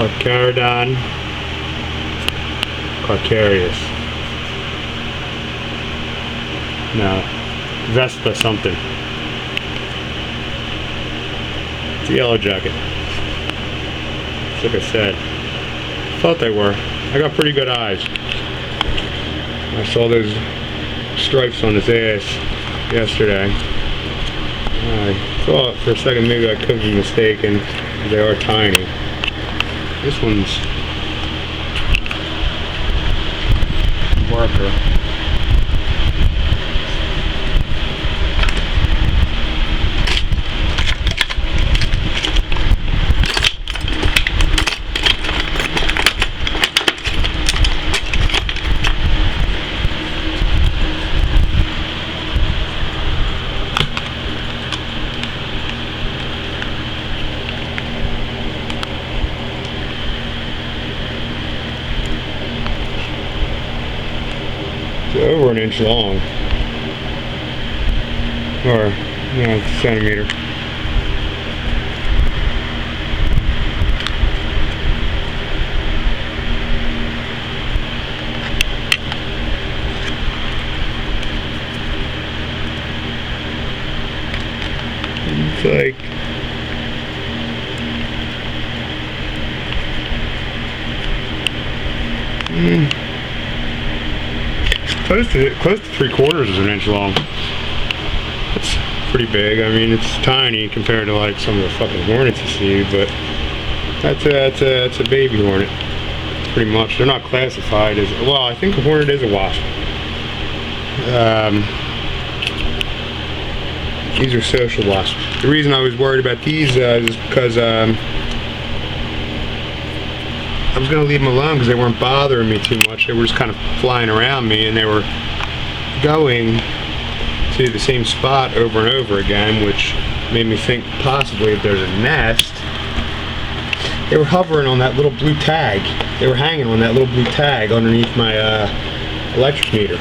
Carcharodon Carcarius. No, Vespa something. It's a yellow jacket. Like I said, thought they were. I got pretty good eyes. I saw those stripes on his ass yesterday. I thought for a second maybe I could be mistaken. They are tiny. This one's worker. Over an inch long, or no, it's a centimeter. It's like close to 3/4 of an inch long. It's pretty big. I mean, it's tiny compared to like some of the fucking hornets you see, but that's a baby hornet. Pretty much. They're not classified as, well, I think a hornet is a wasp. These are social wasps. The reason I was worried about these is because I was going to leave them alone because they weren't bothering me too much. They were just kind of flying around me, and they were going to the same spot over and over again, which made me think possibly if there's a nest. They were hovering on that little blue tag. They were hanging on that little blue tag underneath my electric meter,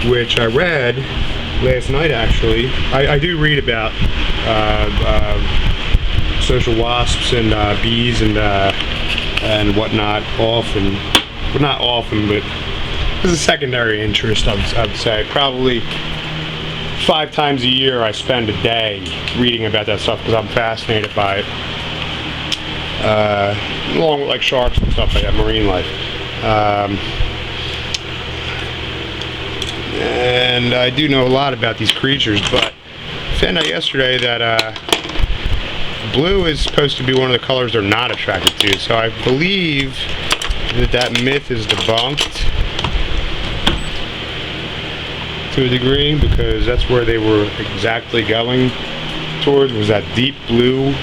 which I read last night actually. I do read about social wasps and bees and whatnot often. Well, not often, but it's a secondary interest, I'd say. Probably 5 times a year I spend a day reading about that stuff because I'm fascinated by it. Along with like sharks and stuff like that, marine life. And I do know a lot about these creatures, but I found out yesterday that blue is supposed to be one of the colors they're not attracted to, so I believe that myth is debunked to a degree, because that's where they were exactly going towards, was that deep blue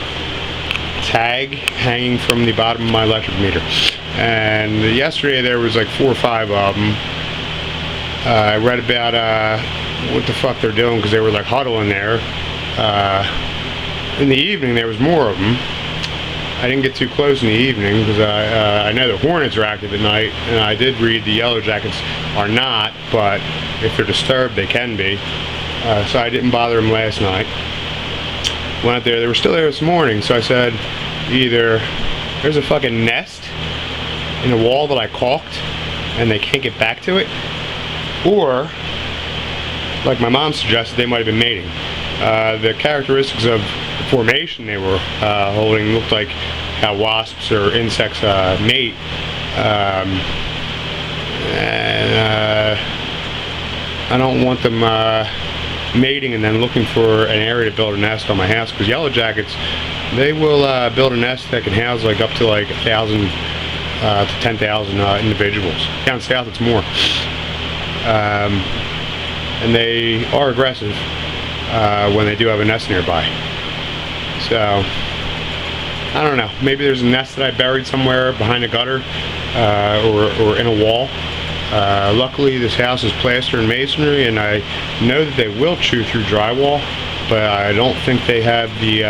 tag hanging from the bottom of my electric meter. And yesterday there was like 4 or 5 of them. I read about what the fuck they're doing because they were like huddling there. In the evening there was more of them. I didn't get too close in the evening because I know the hornets are active at night, and I did read the yellowjackets are not, but if they're disturbed they can be. So I didn't bother them last night. Went out there, they were still there this morning, so I said either there's a fucking nest in the wall that I caulked and they can't get back to it, or like my mom suggested, they might have been mating. The characteristics of the formation they were holding looked like how wasps or insects mate. And I don't want them mating and then looking for an area to build a nest on my house, because yellowjackets, they will build a nest that can house like up to like 1,000 to 10,000 individuals. Down south it's more. And they are aggressive when they do have a nest nearby. So I don't know, maybe there's a nest that I buried somewhere behind a gutter or in a wall. Luckily this house is plaster and masonry, and I know that they will chew through drywall, but I don't think they have the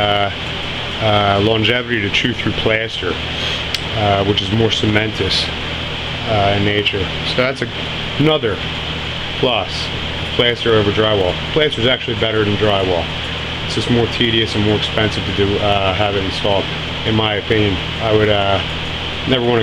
longevity to chew through plaster, which is more cementous in nature. So that's another plus, plaster over drywall. Plaster is actually better than drywall. It's just more tedious and more expensive to do have it installed, in my opinion. I would never want to